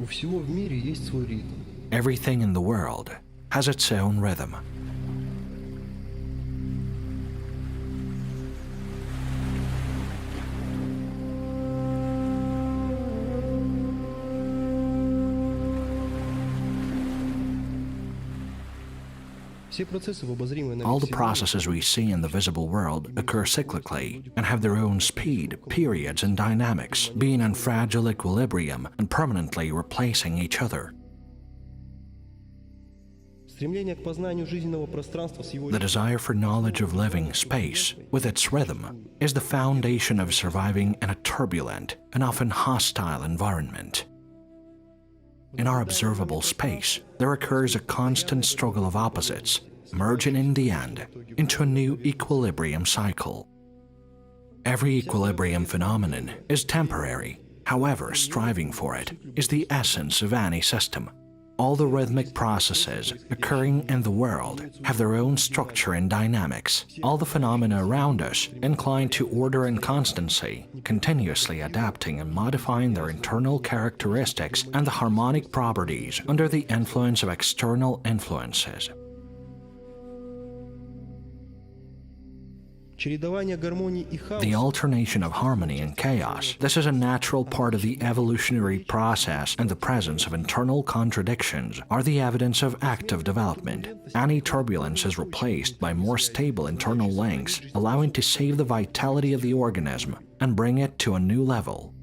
У всего в мире есть свой ритм. Everything in the world has its own rhythm. Все процессы в обозримой нами All the Вселенной processes we see in the visible world occur cyclically and have their own speed, periods, and dynamics, being in fragile equilibrium and permanently replacing each other. стремление к познанию жизненного пространства с его The desire for knowledge of living space, with its rhythm, is the foundation of surviving in a turbulent and often hostile environment. In our observable space, there occurs a constant struggle of opposites, merging in the end into a new equilibrium cycle. Every equilibrium phenomenon is temporary, however, striving for it is the essence of any system. All the rhythmic processes occurring in the world have their own structure and dynamics. All the phenomena around us incline to order and constancy, continuously adapting and modifying their internal characteristics and the harmonic properties under the influence of external influences. чередование гармонии и хаоса. The alternation of harmony and chaos. This is a natural part of the evolutionary process, and the presence of internal contradictions are the evidence of active development. Any turbulence is replaced by more stable internal links, allowing to save the vitality of the organism and bring it to a new level.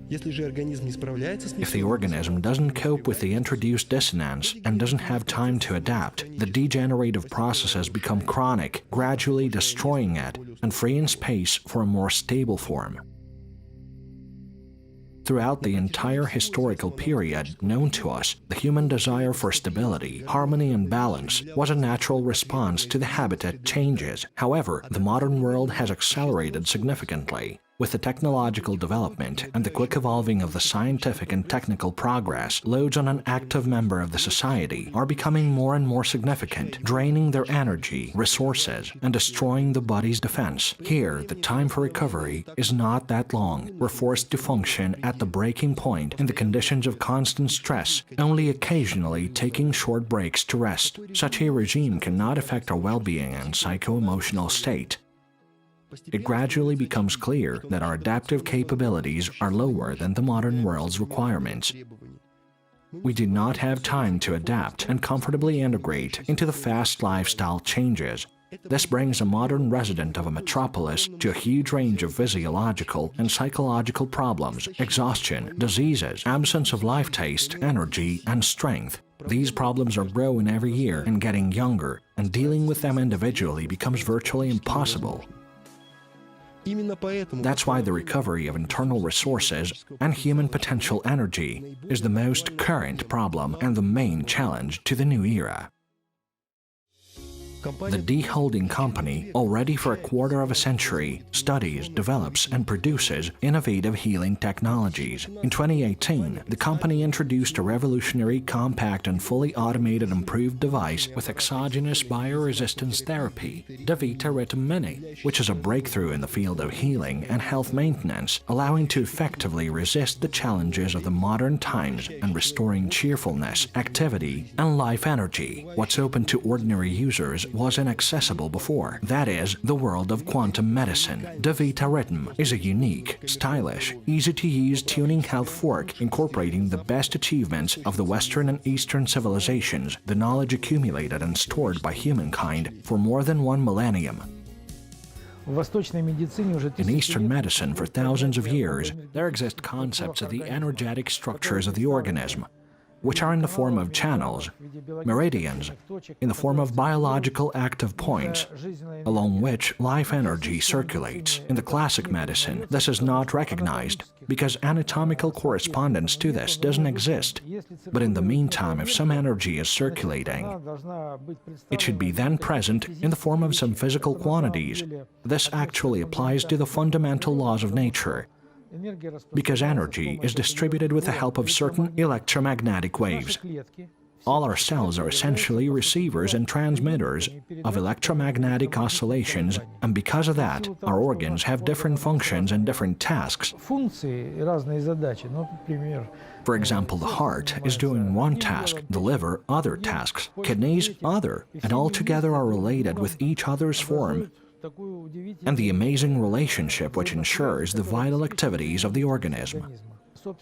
Если же организм не справляется с If the organism doesn't cope with the introduced dissonance and doesn't have time to adapt, the degenerative processes become chronic, gradually destroying it and freeing space for a more stable form. Throughout the entire historical period known to us, the human desire for stability, harmony, and balance was a natural response to the habitat changes. However, the modern world has accelerated significantly. With the technological development and the quick evolving of the scientific and technical progress, loads on an active member of the society are becoming more and more significant, draining their energy, resources, and destroying the body's defense. Here, the time for recovery is not that long. We're forced to function at the breaking point in the conditions of constant stress, only occasionally taking short breaks to rest. Such a regime cannot affect our well-being and psycho-emotional state. It gradually becomes clear that our adaptive capabilities are lower than the modern world's requirements. We do not have time to adapt and comfortably integrate into the fast lifestyle changes. This brings a modern resident of a metropolis to a huge range of physiological and psychological problems, exhaustion, diseases, absence of life taste, energy, and strength. These problems are growing every year and getting younger, and dealing with them individually becomes virtually impossible. That's why the recovery of internal resources and human potential energy is the most current problem and the main challenge to the new era. The D Holding Company, already for a quarter of a century, studies, develops, and produces innovative healing technologies. In 2018, the company introduced a revolutionary, compact, and fully automated improved device with exogenous bioresistance therapy, DeVita Ritm Mini, which is a breakthrough in the field of healing and health maintenance, allowing to effectively resist the challenges of the modern times and restoring cheerfulness, activity, and life energy. What's open to ordinary users was inaccessible before. That is, the world of quantum medicine. DeVita Ritm is a unique, stylish, easy-to-use tuning health fork incorporating the best achievements of the Western and Eastern civilizations, the knowledge accumulated and stored by humankind for more than 1 millennium. In Eastern medicine, for thousands of years, there exist concepts of the energetic structures of the organism, which are in the form of channels, meridians, in the form of biological active points, along which life energy circulates. In the classic medicine, this is not recognized because anatomical correspondence to this doesn't exist. But in the meantime, if some energy is circulating, it should be then present in the form of some physical quantities. This actually applies to the fundamental laws of nature, because energy is distributed with the help of certain electromagnetic waves. All our cells are essentially receivers and transmitters of electromagnetic oscillations, and because of that, our organs have different functions and different tasks. For example, the heart is doing one task, the liver other tasks, kidneys other, and all together are related with each other's form, and the amazing relationship which ensures the vital activities of the organism.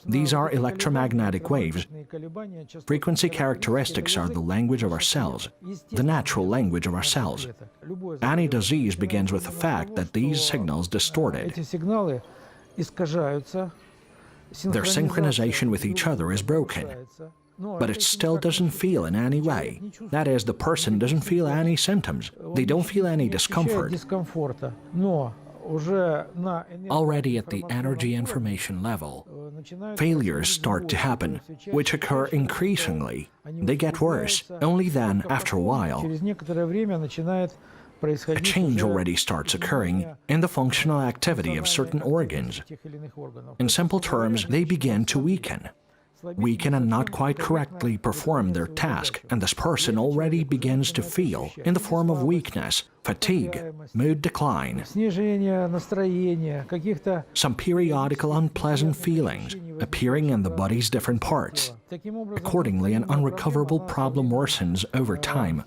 These are electromagnetic waves. Frequency characteristics are the language of our cells, the natural language of our cells. Any disease begins with the fact that these signals distorted. Their synchronization with each other is broken, but it still doesn't feel in any way. That is, the person doesn't feel any symptoms. They don't feel any discomfort. Already at the energy information level, failures start to happen, which occur increasingly. They get worse. Only then, after a while, a change already starts occurring in the functional activity of certain organs. In simple terms, they begin to weaken and not quite correctly perform their task, and this person already begins to feel, in the form of weakness, fatigue, mood decline, some periodical unpleasant feelings appearing in the body's different parts. Accordingly, an unrecoverable problem worsens over time.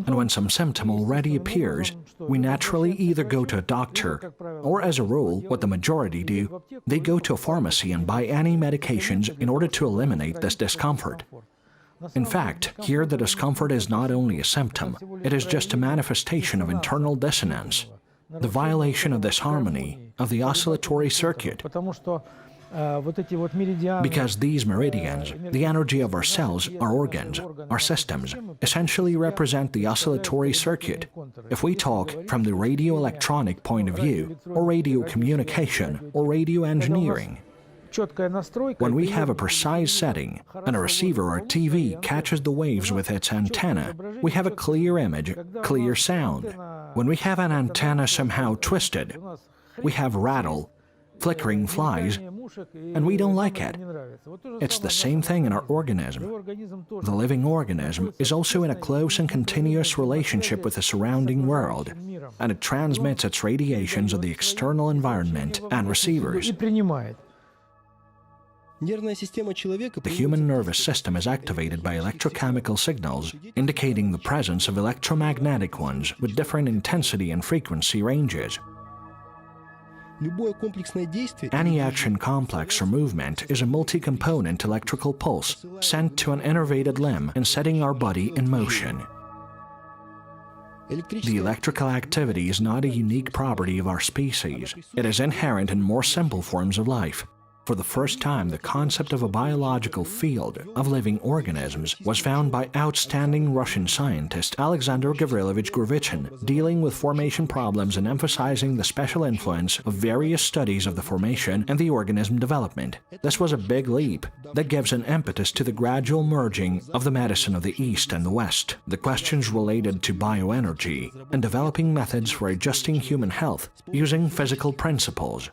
And when some symptom already appears, we naturally either go to a doctor, or as a rule, what the majority do, they go to a pharmacy and buy any medications in order to eliminate this discomfort. In fact, here the discomfort is not only a symptom, it is just a manifestation of internal dissonance, the violation of this harmony of the oscillatory circuit. Because these meridians, the energy of our cells, our organs, our systems, essentially represent the oscillatory circuit. If we talk from the radio-electronic point of view, or radio communication, or radio engineering, when we have a precise setting, and a receiver or TV catches the waves with its antenna, we have a clear image, clear sound. When we have an antenna somehow twisted, we have rattle, flickering flies, and we don't like it. It's the same thing in our organism. The living organism is also in a close and continuous relationship with the surrounding world, and it transmits its radiations of the external environment and receivers. The human nervous system is activated by electrochemical signals, indicating the presence of electromagnetic ones with different intensity and frequency ranges. Any action complex or movement is a multi-component electrical pulse sent to an innervated limb and setting our body in motion. The electrical activity is not a unique property of our species. It is inherent in more simple forms of life. For the first time, the concept of a biological field of living organisms was found by outstanding Russian scientist Alexander Gavrilovich Gurvichin, dealing with formation problems and emphasizing the special influence of various studies of the formation and the organism development. This was a big leap that gives an impetus to the gradual merging of the medicine of the East and the West, the questions related to bioenergy, and developing methods for adjusting human health using physical principles.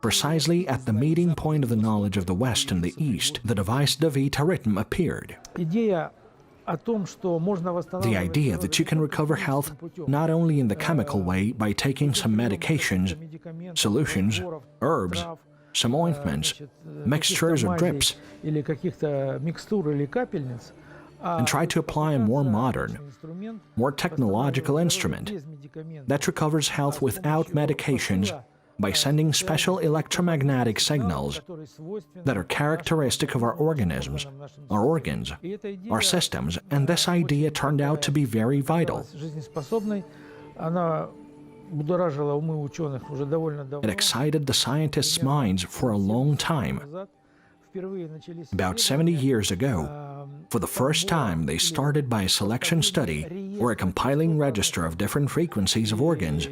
Precisely at the meeting point of the knowledge of the West and the East, the device DeVita Ritm appeared. The idea that you can recover health not only in the chemical way by taking some medications, solutions, herbs, some ointments, mixtures or drips, and try to apply a more modern, more technological instrument that recovers health without medications by sending special electromagnetic signals that are characteristic of our organisms, our organs, our systems, and this idea turned out to be very vital. It excited the scientists' minds for a long time. About 70 years ago, for the first time, they started by a selection study or a compiling register of different frequencies of organs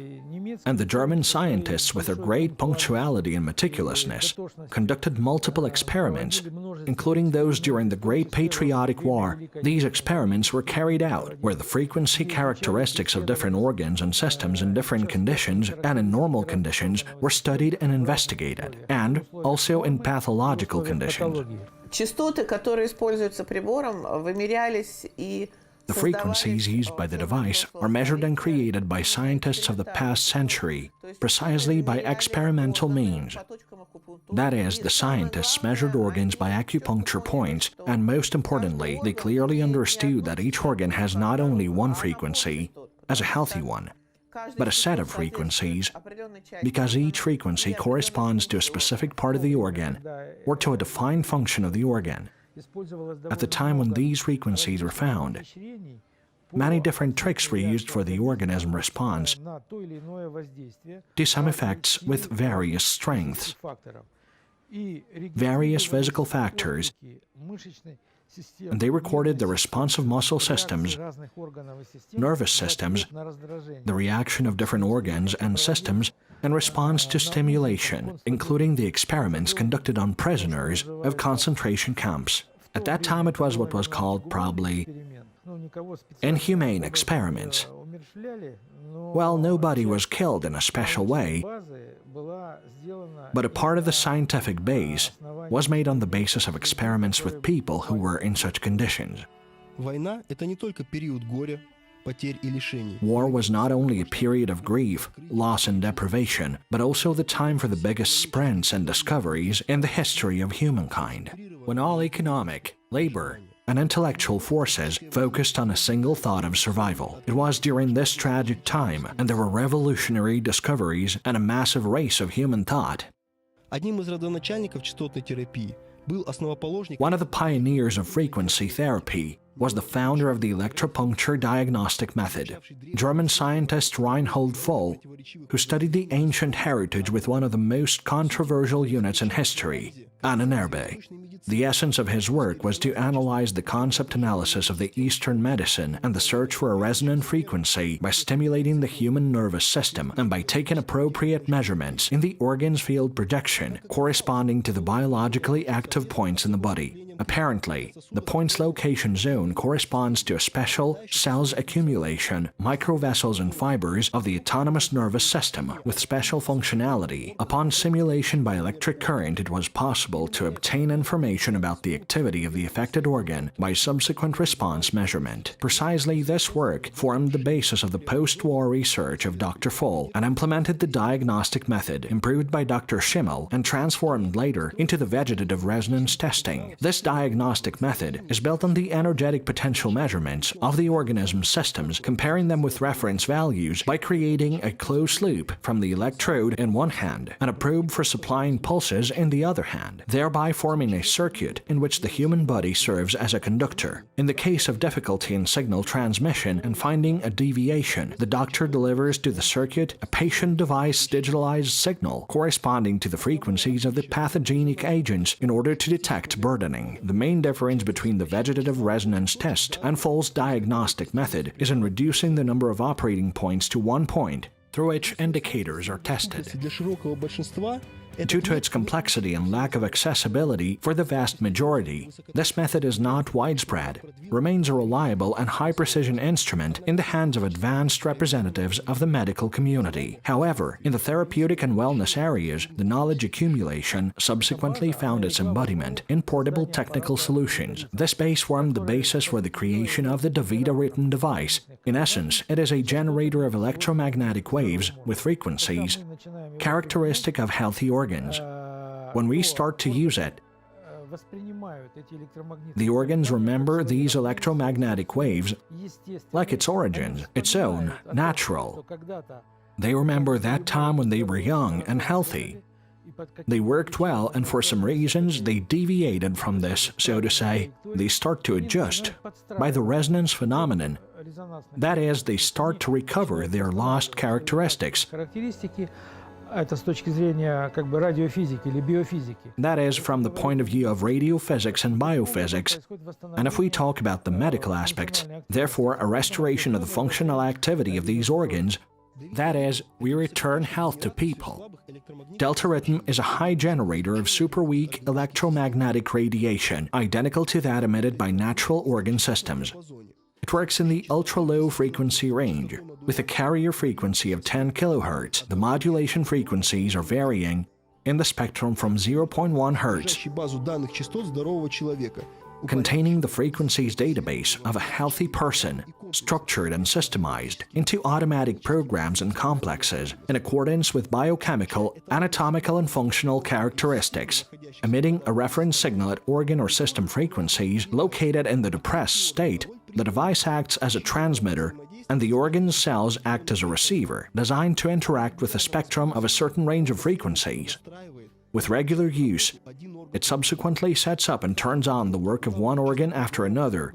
and the German scientists, with their great punctuality and meticulousness, conducted multiple experiments, including those during the Great Patriotic War. These experiments were carried out where the frequency characteristics of different organs and systems in different conditions and in normal conditions were studied and investigated, and also in pathological conditions. Частоты, которые используются прибором, вымерялись и The frequencies used by the device are measured and created by scientists of the past century, precisely by experimental means. That is, the scientists measured organs by acupuncture points, and most importantly, they clearly understood that each organ has not only one frequency, as a healthy one, but a set of frequencies, because each frequency corresponds to a specific part of the organ or to a defined function of the organ. At the time when these frequencies were found, many different tricks were used for the organism response to some effects with various strengths, various physical factors, and they recorded the response of muscle systems, nervous systems, the reaction of different organs and systems in response to stimulation, including the experiments conducted on prisoners of concentration camps. At that time it was what was called probably inhumane experiments. Well, nobody was killed in a special way, but a part of the scientific base was made on the basis of experiments with people who were in such conditions. Война – это не только период горя, потерь и лишений. War was not only a period of grief, loss and deprivation, but also the time for the biggest sprints and discoveries in the history of humankind, when all economic, labor, and intellectual forces focused on a single thought of survival. It was during this tragic time, and there were revolutionary discoveries and a massive race of human thought. Одним из родоначальников частотной терапии был основоположник. One of the pioneers of frequency therapy was the founder of the electropuncture diagnostic method, German scientist Reinhold Voll, who studied the ancient heritage with one of the most controversial units in history, Ahnenerbe. The essence of his work was to analyze the concept analysis of the Eastern medicine and the search for a resonant frequency by stimulating the human nervous system and by taking appropriate measurements in the organ's field projection corresponding to the biologically active points in the body. Apparently, the point's location zone corresponds to a special cells accumulation, microvessels and fibers of the autonomous nervous system with special functionality. Upon simulation by electric current, it was possible to obtain information about the activity of the affected organ by subsequent response measurement. Precisely this work formed the basis of the post-war research of Dr. Voll and implemented the diagnostic method improved by Dr. Schimmel and transformed later into the vegetative resonance testing. This diagnostic method is built on the energetic potential measurements of the organism's systems, comparing them with reference values by creating a closed loop from the electrode in one hand and a probe for supplying pulses in the other hand, thereby forming a circuit in which the human body serves as a conductor. In the case of difficulty in signal transmission and finding a deviation, the doctor delivers to the circuit a patient-device digitalized signal corresponding to the frequencies of the pathogenic agents in order to detect burdening. The main difference between the vegetative resonance test and Voll's diagnostic method is in reducing the number of operating points to one point through which indicators are tested. Для широкого большинства Due to its complexity and lack of accessibility for the vast majority, this method is not widespread, remains a reliable and high-precision instrument in the hands of advanced representatives of the medical community. However, in the therapeutic and wellness areas, the knowledge accumulation subsequently found its embodiment in portable technical solutions. This base formed the basis for the creation of the DeVita Ritm device. In essence, it is a generator of electromagnetic waves with frequencies characteristic of healthy organs. When we start to use it, the organs remember these electromagnetic waves like its origins, its own, natural. They remember that time when they were young and healthy. They worked well, and for some reasons they deviated from this, so to say. They start to adjust by the resonance phenomenon. That is, they start to recover their lost characteristics. Это с точки зрения как бы радиофизики или биофизики. That is, from the point of view of radiophysics and biophysics. And if we talk about the medical aspects, therefore a restoration of the functional activity of these organs That is, we return health to people. Delta Ritm is a high generator of super-weak electromagnetic radiation, identical to that emitted by natural organ systems. It works in the ultra-low frequency range. With a carrier frequency of 10 kHz, the modulation frequencies are varying in the spectrum from 0.1 Hz, базу данных частот здорового человека. containing the frequencies database of a healthy person, structured and systemized into automatic programs and complexes in accordance with biochemical, anatomical and functional characteristics, emitting a reference signal at organ or system frequencies located in the depressed state. The device acts as a transmitter, and the organ's cells act as a receiver, designed to interact with a spectrum of a certain range of frequencies. With regular use, it subsequently sets up and turns on the work of one organ after another.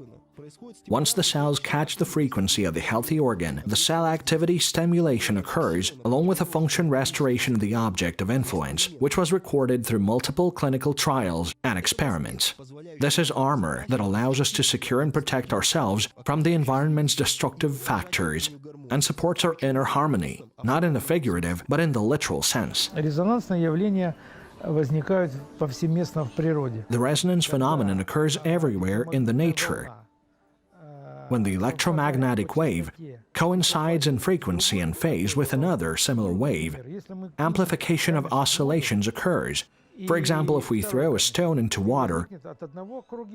Once the cells catch the frequency of the healthy organ, the cell activity stimulation occurs, along with a function restoration of the object of influence, which was recorded through multiple clinical trials and experiments. This is armor that allows us to secure and protect ourselves from the environment's destructive factors and supports our inner harmony, not in the figurative, but in the literal sense. Резонансные явления возникают повсеместно в природе. The resonance phenomenon occurs everywhere in the nature. When the electromagnetic wave coincides in frequency and phase with another similar wave, amplification of oscillations occurs. For example, if we throw a stone into water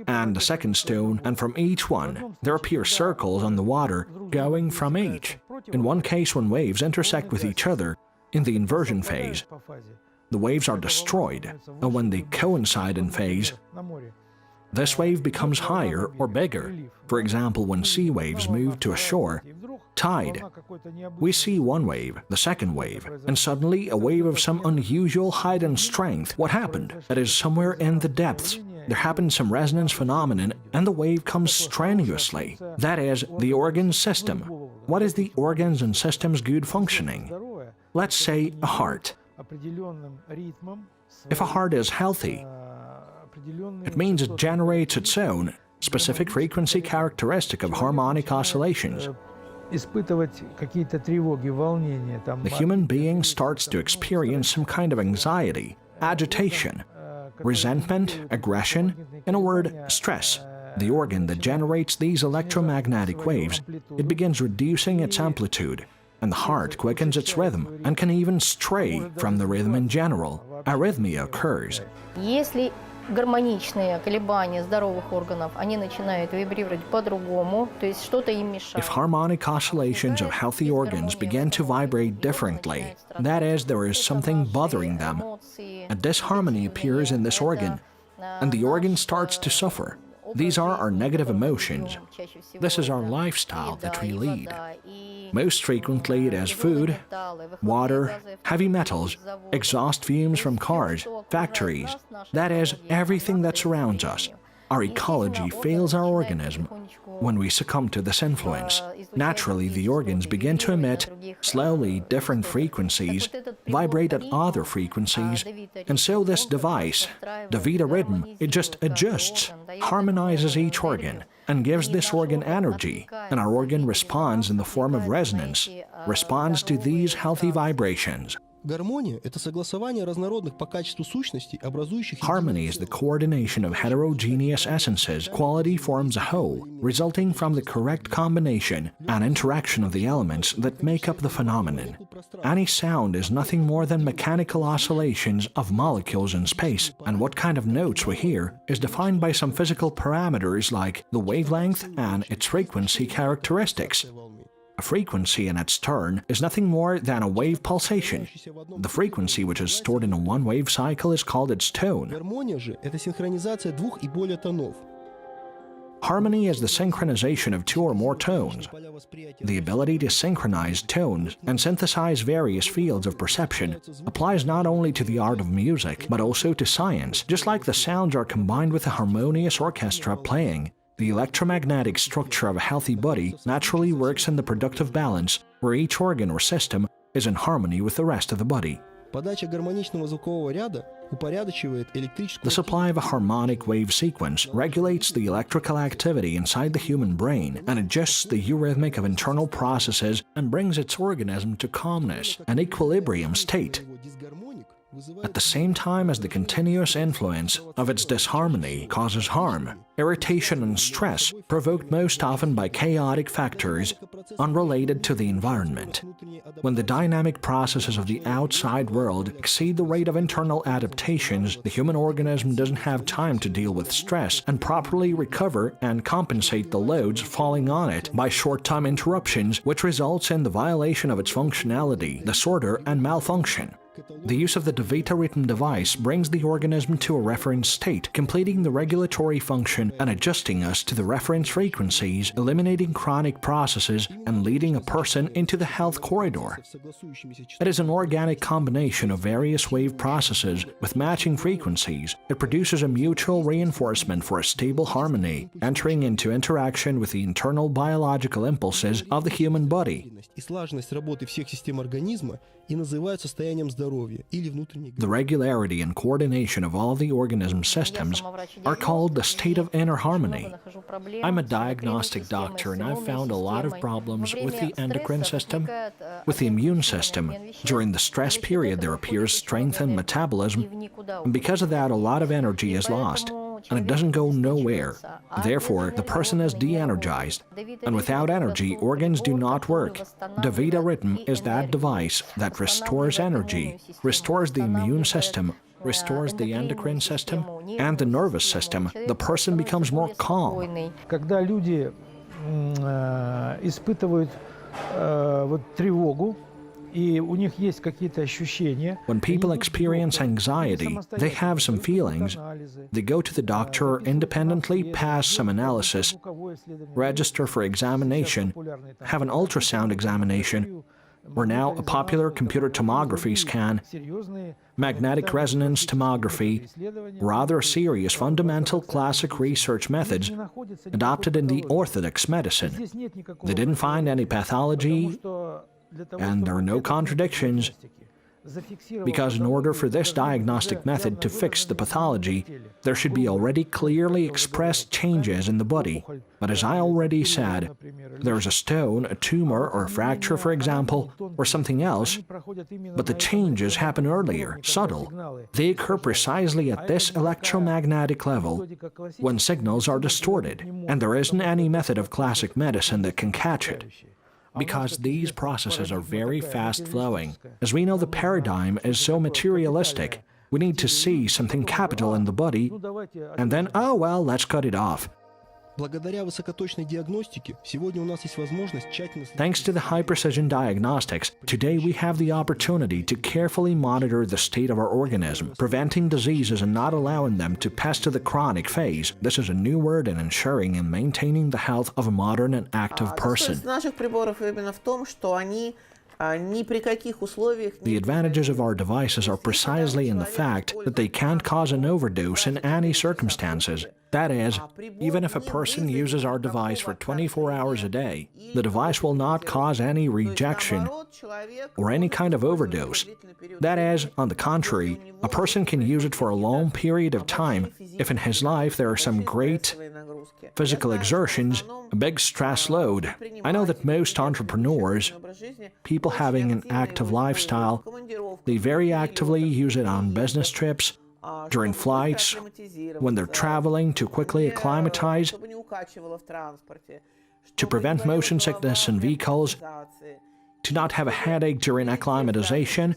and a second stone, and from each one there appear circles on the water going from each. In one case, when waves intersect with each other in the inversion phase, the waves are destroyed, and when they coincide in phase, this wave becomes higher or bigger. For example, when sea waves move to a shore, tide, we see one wave, the second wave, and suddenly a wave of some unusual height and strength. What happened? That is, somewhere in the depths, there happened some resonance phenomenon and the wave comes strenuously. That is, the organ system. What is the organs and systems good functioning? Let's say a heart. If a heart is healthy, it means it generates its own specific frequency characteristic of harmonic oscillations. The human being starts to experience some kind of anxiety, agitation, resentment, aggression, in a word, stress. The organ that generates these electromagnetic waves, it begins reducing its amplitude, and the heart quickens its rhythm and can even stray from the rhythm in general. Arrhythmia occurs. Если гармоничные колебания здоровых органов, они начинают вибрировать по-другому, то есть что-то им мешает. If harmonic oscillations of healthy organs begin to vibrate differently, that is, there is something bothering them, a disharmony appears in this organ, and the organ starts to suffer. These are our negative emotions. This is our lifestyle that we lead. Most frequently it is food, water, heavy metals, exhaust fumes from cars, factories, that is, everything that surrounds us. Our ecology fails our organism when we succumb to this influence. Naturally, the organs begin to emit slowly different frequencies, vibrate at other frequencies, and so this device, DeVita Ritm, it just adjusts, harmonizes each organ, and gives this organ energy, and our organ responds in the form of resonance, responds to these healthy vibrations. Гармония – это согласование разнородных по качеству сущностей, образующих... Harmony is the coordination of heterogeneous essences. Quality forms a whole, resulting from the correct combination and interaction of the elements that make up the phenomenon. Any sound is nothing more than mechanical oscillations of molecules in space, and what kind of notes we hear is defined by some physical parameters like the wavelength and its frequency characteristics. A frequency in its turn is nothing more than a wave pulsation. The frequency which is stored in a one-wave cycle is called its tone. Гармония же – это синхронизация двух и более тонов. Harmony is the synchronization of two or more tones. The ability to synchronize tones and synthesize various fields of perception applies not only to the art of music, but also to science. Just like the sounds are combined with a harmonious orchestra playing, the electromagnetic structure of a healthy body naturally works in the productive balance, where each organ or system is in harmony with the rest of the body. Подача гармоничного звукового ряда упорядочивает электрическую... The supply of a harmonic wave sequence regulates the electrical activity inside the human brain and adjusts the eurythmic of internal processes and brings its organism to calmness, an equilibrium state. At the same time as the continuous influence of its disharmony causes harm, irritation and stress provoked most often by chaotic factors unrelated to the environment. When the dynamic processes of the outside world exceed the rate of internal adaptations, the human organism doesn't have time to deal with stress and properly recover and compensate the loads falling on it by short-time interruptions, which results in the violation of its functionality, disorder, and malfunction. The use of the DeVita Ritm device brings the organism to a reference state, completing the regulatory function and adjusting us to the reference frequencies, eliminating chronic processes and leading a person into the health corridor. It is an organic combination of various wave processes with matching frequencies. It produces a mutual reinforcement for a stable harmony, entering into interaction with the internal biological impulses of the human body. The regularity and coordination of all the organism systems are called the state of inner harmony. I'm a diagnostic doctor and I've found a lot of problems with the endocrine system, with the immune system. During the stress period there appears strengthened metabolism, and because of that a lot of energy is lost, and it doesn't go nowhere. Therefore, the person is de-energized, and without energy, organs do not work. DeVita Ritm is that device that restores energy, restores the immune system, restores the endocrine system, and the nervous system. The person becomes more calm. Когда люди испытывают тревогу, when people experience anxiety, they have some feelings. They go to the doctor independently, pass some analysis, register for examination, have an ultrasound examination, or now a popular computer tomography scan, magnetic resonance tomography, rather serious fundamental classic research methods adopted in the orthodox medicine. They didn't find any pathology, and there are no contradictions, because in order for this diagnostic method to fix the pathology, there should be already clearly expressed changes in the body. But as I already said, there's a stone, a tumor, or a fracture, for example, or something else, but the changes happen earlier, subtle. They occur precisely at this electromagnetic level, when signals are distorted, and there isn't any method of classic medicine that can catch it. Because these processes are very fast-flowing. As we know, the paradigm is so materialistic. We need to see something capital in the body, and then, oh well, let's cut it off. Thanks to the high-precision diagnostics, today we have the opportunity to carefully monitor the state of our organism, preventing diseases and not allowing them to pass to the chronic phase. This is a new word in ensuring and maintaining the health of a modern and active person. The advantages of our devices are precisely in the fact that they can't cause an overdose in any circumstances. That is, even if a person uses our device for 24 hours a day, the device will not cause any rejection or any kind of overdose. That is, on the contrary, a person can use it for a long period of time if in his life there are some great physical exertions, a big stress load. I know that most entrepreneurs, people having an active lifestyle, they very actively use it on business trips, during flights, when they're traveling to quickly acclimatize, to prevent motion sickness in vehicles, to not have a headache during acclimatization,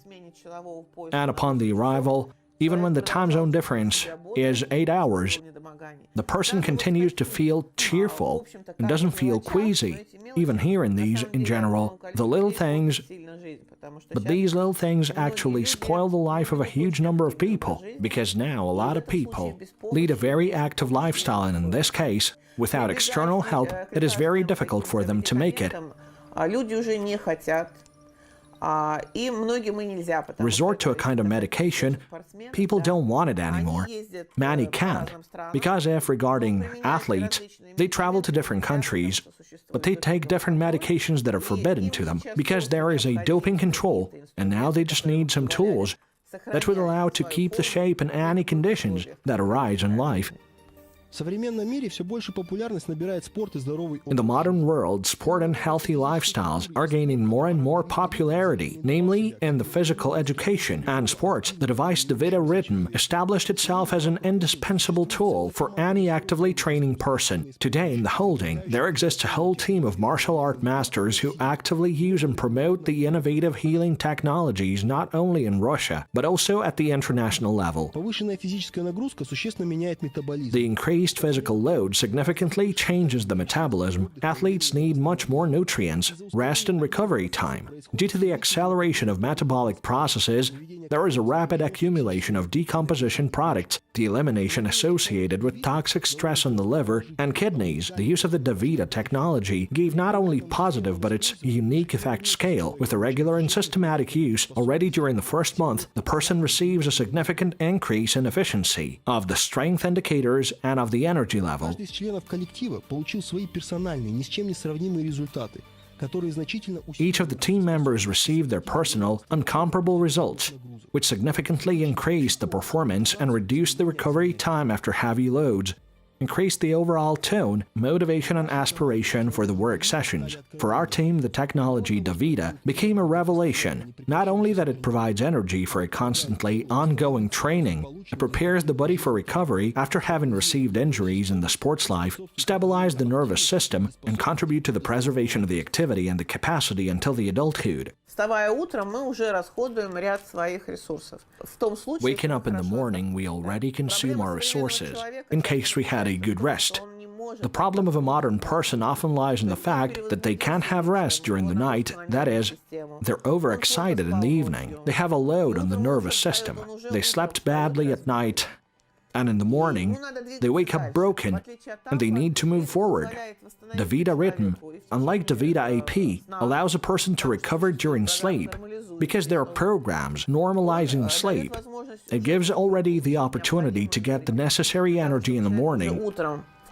and upon the arrival, even when the time zone difference is 8 hours, the person continues to feel cheerful and doesn't feel queasy. Even here in these, in general, the little things, but these little things actually spoil the life of a huge number of people, because now a lot of people lead a very active lifestyle, and in this case, without external help, it is very difficult for them to make it. Resort to a kind of medication, people don't want it anymore. Many can't, because if regarding athletes, they travel to different countries, but they take different medications that are forbidden to them, because there is a doping control, and now they just need some tools that would allow to keep the shape in any conditions that arise in life. В современном мире все больше популярность набирает спорт и здоровый In the modern world, sport and healthy lifestyles are gaining more and more popularity, namely in the physical education and sports. The device DeVita Ritm established itself as an indispensable tool for any actively training person. Today in the holding, there exists a whole team of martial art masters who actively use and promote the innovative healing technologies not only in Russia, but also at the international level. Повышенная физическая нагрузка существенно меняет метаболизм. The increased physical load significantly changes the metabolism. Athletes need much more nutrients, rest and recovery time. Due to the acceleration of metabolic processes, there is a rapid accumulation of decomposition products, the elimination associated with toxic stress on the liver and kidneys. The use of the DeVita technology gave not only positive but its unique effect scale. With the regular and systematic use, already during the first month, the person receives a significant increase in efficiency of the strength indicators and of the energy level. Каждый из членов коллектива получил свои персональные, ни с чем не сравнимые результаты, которые значительно Each of the team members received their personal, incomparable results, which significantly increased the performance and reduced the recovery time after heavy loads, increased the overall tone, motivation and aspiration for the work sessions. For our team, the technology DeVita became a revelation. Not only that it provides energy for a constantly ongoing training, it prepares the body for recovery after having received injuries in the sports life, stabilize the nervous system, and contribute to the preservation of the activity and the capacity until the adulthood. Вставая утром, мы уже расходуем ряд своих ресурсов. В том случае, Waking up in the morning, we already consume our resources, in case we had a good rest. The problem of a modern person often lies in the fact that they can't have rest during the night, that is, they're overexcited in the evening. They have a load on the nervous system. They slept badly at night, and in the morning, they wake up broken and they need to move forward. DeVita Ritm, unlike DeVita AP, allows a person to recover during sleep because there are programs normalizing sleep. It gives already the opportunity to get the necessary energy in the morning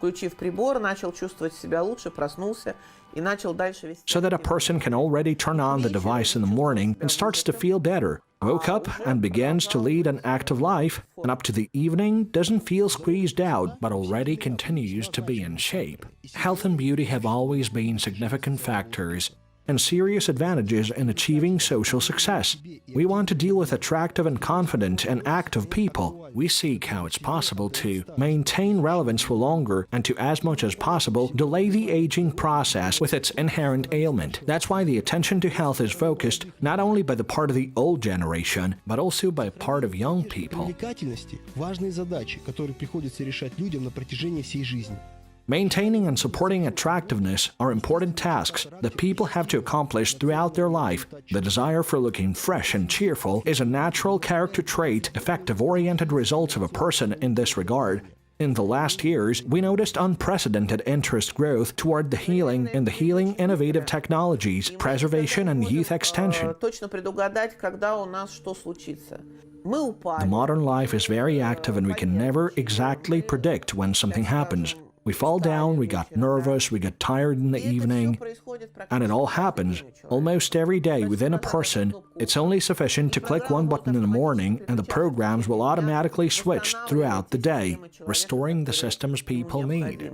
включив прибор, начал чувствовать себя лучше, проснулся и начал дальше вести. So that a person can already turn on the device in the morning and starts to feel better, woke up and begins to lead an active life, and up to the evening doesn't feel squeezed out but already continues to be in shape. Health and beauty have always been significant factors and serious advantages in achieving social success. We want to deal with attractive and confident and active people. We seek how it's possible to maintain relevance for longer and to, as much as possible, delay the aging process with its inherent ailment. That's why the attention to health is focused not only by the part of the old generation, but also by part of young people. Привлекательности – важные задачи, которые приходится решать людям на протяжении всей жизни. Maintaining and supporting attractiveness are important tasks that people have to accomplish throughout their life. The desire for looking fresh and cheerful is a natural character trait, effective-oriented results of a person in this regard. In the last years, we noticed unprecedented interest growth toward the healing in the healing innovative technologies, preservation and youth extension. Точно предугадать, когда у нас что случится. Мы упали. The modern life is very active and we can never exactly predict when something happens. We fall down, we got nervous, we get tired in the evening, and it all happens almost every day within a person. It's only sufficient to click one button in the morning and the programs will automatically switch throughout the day, restoring the systems people need.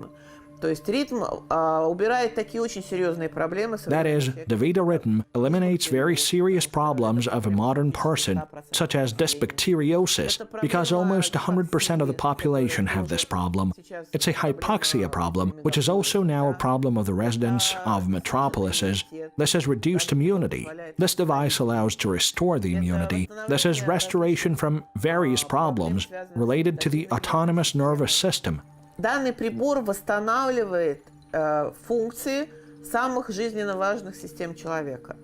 То есть ритм убирает такие очень серьезные проблемы. That is, DeVita Ritm eliminates very serious problems of a modern person, such as dysbacteriosis, because almost 100% of the population have this problem. It's a hypoxia problem, which is also now a problem of the residents of metropolises. This is reduced immunity. This device allows to restore the immunity. This is restoration from various problems related to the autonomous nervous system. Данный прибор восстанавливает функции самых жизненно важных систем человека.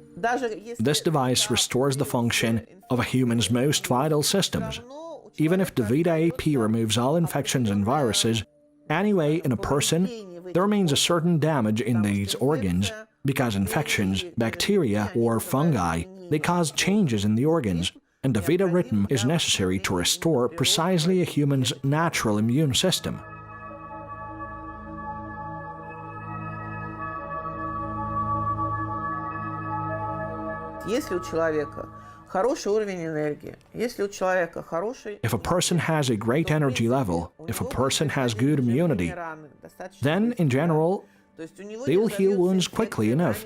This device restores the function of a human's most vital systems. Even if DeVita AP removes all infections and viruses, anyway, in a person, there remains a certain damage in these organs because infections, bacteria, or fungi, they cause changes in the organs. And DeVita Ritm is necessary to restore precisely a human's natural immune system. Если у человека хороший уровень энергии. Если у человека хороший... If a person has a great energy level, if a person has good immunity, then, in general, they will heal wounds quickly enough.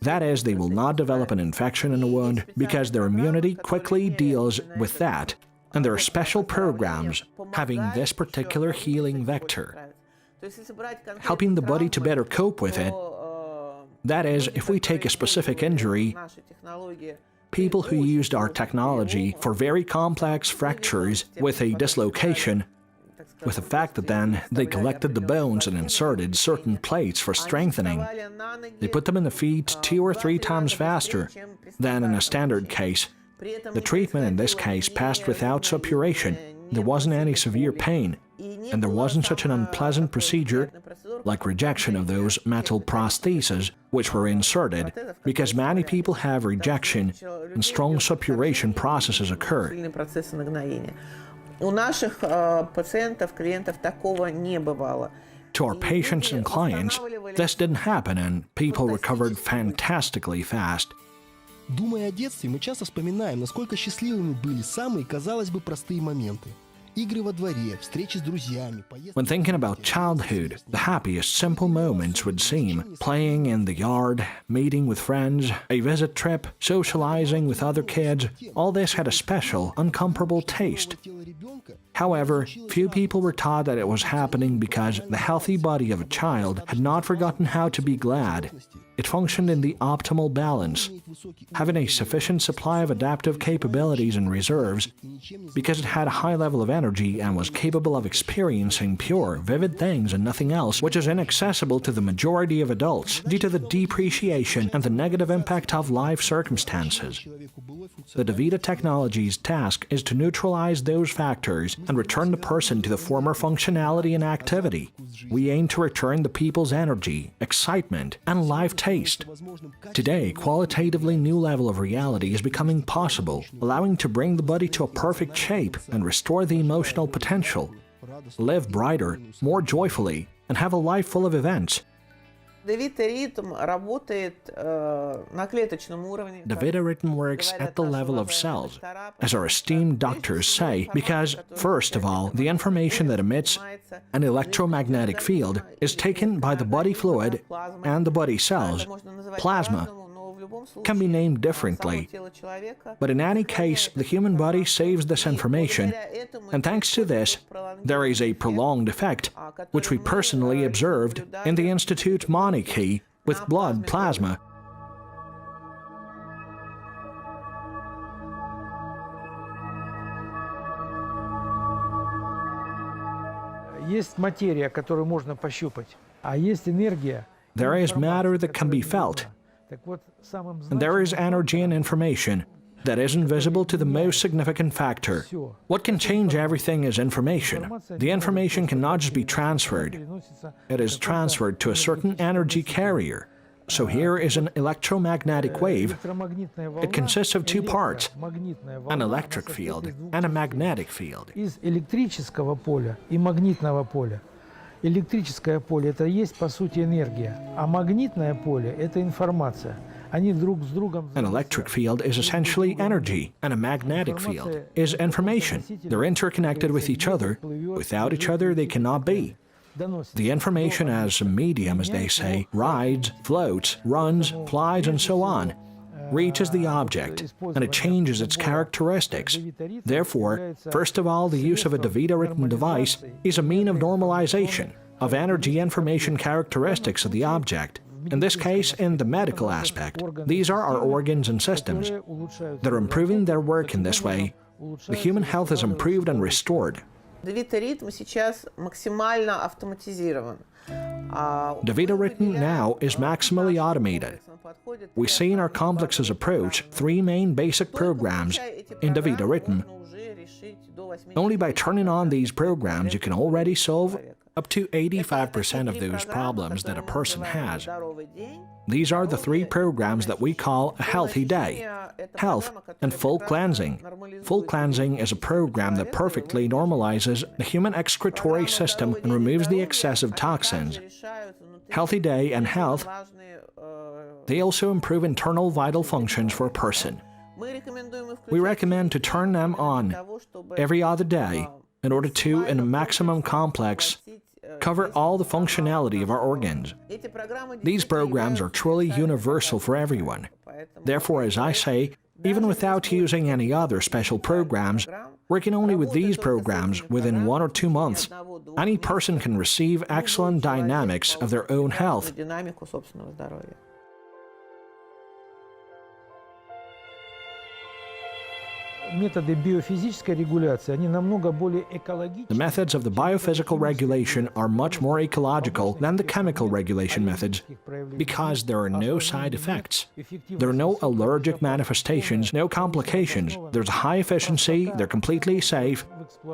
That is, they will not develop an infection in a wound because their immunity quickly deals with that, and there are special programs having this particular healing vector, helping the body to better cope with it. That is, if we take a specific injury, people who used our technology for very complex fractures with a dislocation, with the fact that then they collected the bones and inserted certain plates for strengthening. They put them in the feet 2 or 3 times faster than in a standard case. The treatment in this case passed without suppuration. There wasn't any severe pain, and there wasn't such an unpleasant procedure like rejection of those metal prostheses which were inserted, because many people have rejection and strong suppuration processes occur. У наших пациентов, клиентов такого не бывало. To our patients and clients, this didn't happen and people recovered fantastically fast. Думая о детстве, мы часто вспоминаем, насколько счастливыми были самые, казалось бы, простые моменты. Игры во дворе, встречи с друзьями, поездки... When thinking about childhood, the happiest simple moments would seem playing in the yard, meeting with friends, a visit trip, socializing with other kids. All this had a special, uncomparable taste. However, few people were taught that it was happening because the healthy body of a child had not forgotten how to be glad. It functioned in the optimal balance, having a sufficient supply of adaptive capabilities and reserves, because it had a high level of energy and was capable of experiencing pure, vivid things and nothing else, which is inaccessible to the majority of adults due to the depreciation and the negative impact of life circumstances. The DeVita technology's task is to neutralize those factors and return the person to the former functionality and activity. We aim to return the people's energy, excitement, and life taste. Today, qualitatively new level of reality is becoming possible, allowing to bring the body to a perfect shape and restore the emotional potential, live brighter, more joyfully, and have a life full of events. DeVita работает на клеточном уровне. DeVita Ritm works at the level of cells, as our esteemed doctors say, because, first of all, the information that emits an electromagnetic field is taken by the body fluid and the body cells. Plasma can be named differently, but in any case, the human body saves this information, and thanks to this, there is a prolonged effect, which we personally observed in the Institute Monarchy with blood plasma. Есть материя, которую можно пощупать, а есть энергия. There is matter that can be felt, and there is energy and information that is invisible to the most significant factor. What can change everything is information. The information cannot just be transferred. It is transferred to a certain energy carrier. So here is an electromagnetic wave. It consists of 2 parts, an electric field and a magnetic field. Из электрического поля и магнитного поля. Электрическое поле – это есть, по сути, энергия, а магнитное поле – это информация. Они друг с другом... An electric field is essentially energy, and a magnetic field is information. They're interconnected with each other. Without each other, they cannot be. The information as a medium, as they say, rides, floats, runs, flies, and so on, reaches the object, and it changes its characteristics. Therefore, first of all, the use of a DeVita Ritm device is a mean of normalization of energy information characteristics of the object. In this case, in the medical aspect, these are our organs and systems. They're improving their work in this way. The human health is improved and restored. DeVita Ritm сейчас максимально автоматизирован. DeVita Ritm now is maximally automated. We see in our complexes approach 3 main basic programs in DeVita Ritm. Only by turning on these programs you can already solve up to 85% of those problems that a person has. These are the 3 programs that we call a healthy day, health, and full cleansing. Full cleansing is a program that perfectly normalizes the human excretory system and removes the excessive toxins. Healthy day and health, they also improve internal vital functions for a person. We recommend to turn them on every other day in order to, in a maximum complex, cover all the functionality of our organs. These programs are truly universal for everyone. Therefore, as I say, even without using any other special programs, working only with these programs within 1 or 2 months, any person can receive excellent dynamics of their own health. Методы биофизической регуляции, они намного более экологичны. The methods of the biophysical regulation are much more ecological than the chemical regulation methods because there are no side effects. There are no allergic manifestations, no complications. There's high efficiency, they're completely safe,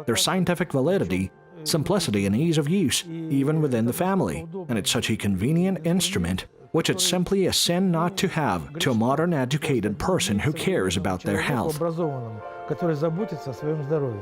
there's scientific validity, simplicity and ease of use, even within the family. And it's such a convenient instrument, which it's simply a sin not to have to a modern educated person who cares about their health. Который заботится о своем здоровье.